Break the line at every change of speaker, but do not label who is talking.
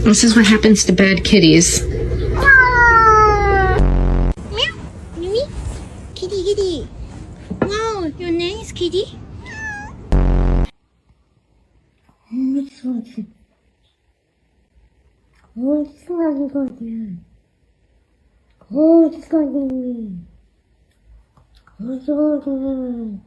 This is what happens to bad kitties.
Meow. Mimi? Kitty, kitty. Wow, your name is Kitty? 어디서 가는 거지? 어디서 가니? 어디서 가니?